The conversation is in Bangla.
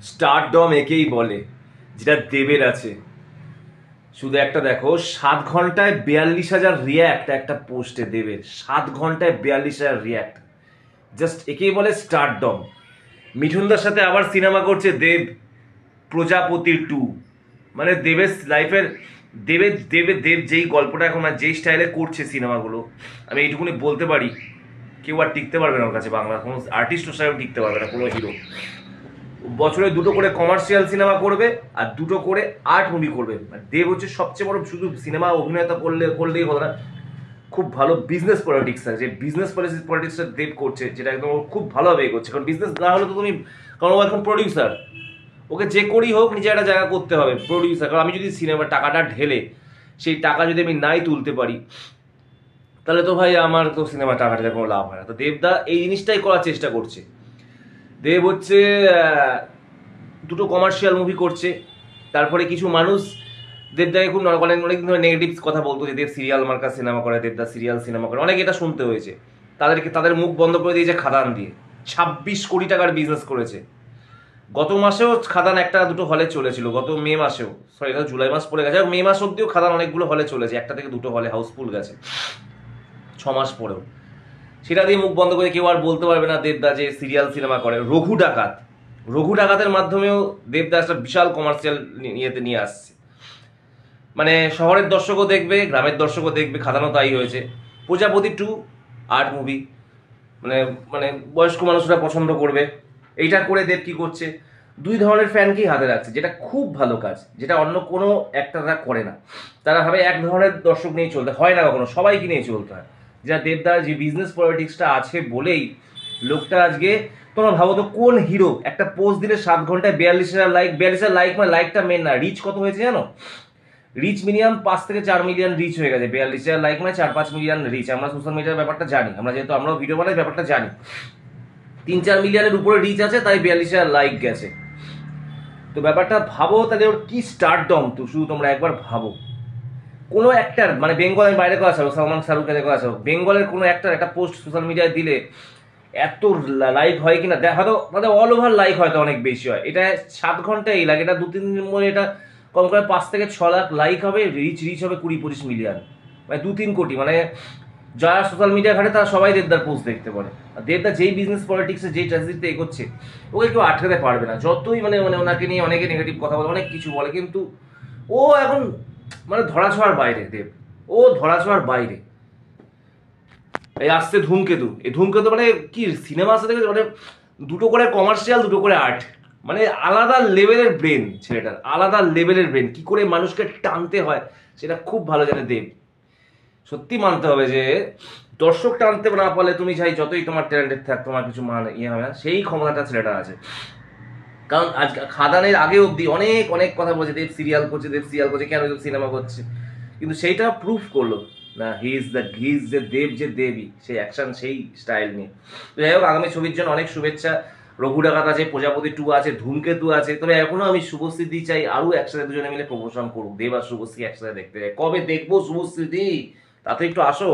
স্টারডম একেই বলে, যেটা দেবের আছে। শুধু একটা দেখো, 7 ঘন্টায় 42,000 রিয়াক্ট একটা পোস্টে দেবের। 7 ঘন্টায় 42,000 রিয়াক্ট, জাস্ট একেই বলে স্টারডম। মিঠুনদার সাথে আবার সিনেমা করছে দেব, প্রজাপতি 2। মানে দেবের লাইফের, দেব যেই গল্পটা এখন আর যেই স্টাইলে করছে সিনেমাগুলো, আমি এইটুকুনি বলতে পারি, কেউ আর টিকতে পারবে না ওর কাছে। বাংলা কোনো আর্টিস্ট ওর সাথে টিকতে পারবে না, কোনো হিরো। বছরে 2টো করে কমার্শিয়াল সিনেমা করবে আর 2টো করে আর্ট মুভি করবে। দেব হচ্ছে সবচেয়ে বড়, শুধু সিনেমা অভিনেতা করলেই হলো না, খুব ভালো বিজনেস পলিটিক্স আছে। যে বিজনেস পলিটিক্সটা দেব করছে, যেটা একদম খুব ভালোভাবে করছে। কারণ বিজনেস না হলে তো তুমি, কারণ ও এখন প্রডিউসার, ওকে যে করেই হোক নিজে একটা জায়গা করতে হবে প্রডিউসার। কারণ আমি যদি সিনেমা টাকাটা ঢেলে সেই টাকা যদি আমি নাই তুলতে পারি, তাহলে তো ভাই আমার তো সিনেমা টাকা ঢেলে কোনো লাভ হয় না। তো দেবদা এই জিনিসটাই করার চেষ্টা করছে। দেব হচ্ছে 2টো কমার্শিয়াল মুভি করছে। তারপরে কিছু মানুষ দেবদাকে খুব অনেক নেগেটিভ কথা বলতো, যে দেব সিরিয়াল মার্কা সিনেমা করে, দেবদা সিরিয়াল সিনেমা করে, অনেক এটা শুনতে হয়েছে। তাদের মুখ বন্ধ করে দিয়েছে খাদান দিয়ে। 26 কোটি টাকার বিজনেস করেছে। গত মাসেও খাদান 1-2 হলে চলেছিল, গত মে মাসেও, সরি এটা জুলাই মাস পড়ে গেছে, মে মাস অব্দিও খাদান অনেকগুলো হলে চলেছে, 1 থেকে 2 হলে হাউসফুল গেছে 6 মাস পরেও। সেটা দিয়ে মুখ বন্ধ করে কেউ আর বলতে পারবে না দেবদা যে সিরিয়াল সিনেমা করে। রঘু ডাকাতের মাধ্যমেও দেবদা একটা বিশাল কমার্শিয়াল ইয়েতে নিয়ে আসছে। মানে শহরের দর্শকও দেখবে, গ্রামের দর্শকও দেখবে, খাদানও তাই হয়েছে। প্রজাপতি 2 আর্ট মুভি, মানে মানে বয়স্ক মানুষরা পছন্দ করবে। এইটা করে দেব কি করছে, 2 ধরনের ফ্যানকেই হাতে রাখছে, যেটা খুব ভালো কাজ, যেটা অন্য কোনো অ্যাক্টাররা করে না। তারা ভাবে এক ধরনের দর্শক নিয়ে চলতে হয় না, কখনো সবাইকে নিয়ে চলতে হয়। যা দেবদার যে বিজনেস পলিটিক্সটা আছে বলেই লোকটা আজকে, তোমরা ভাবো তো কোন হিরো একটা পোস্ট দিলে 7 ঘন্টায় 42,000 লাইক। 42,000 লাইক মানে লাইকটা মেন না, রিচ কত হয়েছে জানো? রিচ মিনিমাম 5 থেকে 4 মিলিয়ন রিচ হয়ে গেছে। 42,000 লাইক মানে 4-5 মিলিয়ন রিচ। আমরা সোশ্যাল মিডিয়ার ব্যাপারটা জানি, আমরা যেহেতু আমরাও ভিডিও বানাই, ব্যাপারটা জানি। 3-4 মিলিয়নের উপরে রিচ আছে, তাই 42,000 লাইক গেছে। তো ব্যাপারটা ভাবো তাহলে ওর কি স্টারডম। তো শুধু তোমরা একবার ভাবো, কোনো অ্যাক্টার, মানে বেঙ্গল, আমি বাইরে কথা আসবো, সালমান শাহরুখের কথা আসবো, বেঙ্গলের কোনো অ্যাক্টার একটা পোস্ট সোশ্যাল মিডিয়ায় দিলে এত লাইক হয় কিনা, হয়তো তাদের অল ওভার লাইক হয়তো অনেক বেশি হয়। এটা 7 ঘন্টায় এই লাগে, এটা 2-3 দিন মধ্যে এটা কম করে 5 থেকে 6 লাখ লাইক হবে, রিচ হবে 20-25 মিলিয়ন, মানে 2-3 কোটি। মানে যারা সোশ্যাল মিডিয়া ঘাটে তারা সবাই দেবদার পোস্ট দেখতে পারে। আর দেবদা যেই বিজনেস পলিটিক্সে যেই ট্র্যাজেডিতে এগোচ্ছে, ওকে কেউ আটকাতে পারবে না। যতই মানে মানে ওনাকে নিয়ে অনেকে নেগেটিভ কথা বলে, অনেক কিছু বলে, কিন্তু ও এখন মানে ধরাছোঁয়ার বাইরে। দেব ও ধরাছোঁয়ার বাইরে। এই আসছে ধূমকেতু, এই ধূমকেতু মানে কি সিনেমা আসতে দেখেছে, মানে 2টো করে কমার্শিয়াল, 2টো করে আর্ট, মানে আলাদা লেভেলের ব্রেন ছেলেটার, আলাদা লেভেলের ব্রেন। কি করে মানুষকে টানতে হয় সেটা খুব ভালো জানে দেব। সত্যি মানতে হবে যে দর্শক টানতে না পারলে তুমি চাই যতই তোমার ট্যালেন্টেড থাক, তোমার কিছু ইয়ে হবে না, সেই ক্ষমতাটা ছেলেটা আছে। কারণ আজ খাদানের আগে অব্দি অনেক অনেক কথা বলছে, দেব সিরিয়াল করছে, কেন সিনেমা করছে, কিন্তু সেইটা প্রুফ করলো না। হি ইজ যে দেব, যে দেবী, সেই অ্যাকশন, সেই স্টাইল নিয়ে। তো যাই হোক, আগামী ছবির জন্য অনেক শুভেচ্ছা। রঘু ডাকাত আছে, প্রজাপতি 2 আছে, ধূমকেতু আছে। তবে এখনো আমি শুভশ্রীদি চাই আরো একসাথে দুজনে মিলে প্রমোশন করুক। দেব আর শুভশ্রী একসাথে দেখতে চাই। কবে দেখবো শুভশ্রীদি, তাতে একটু আসো।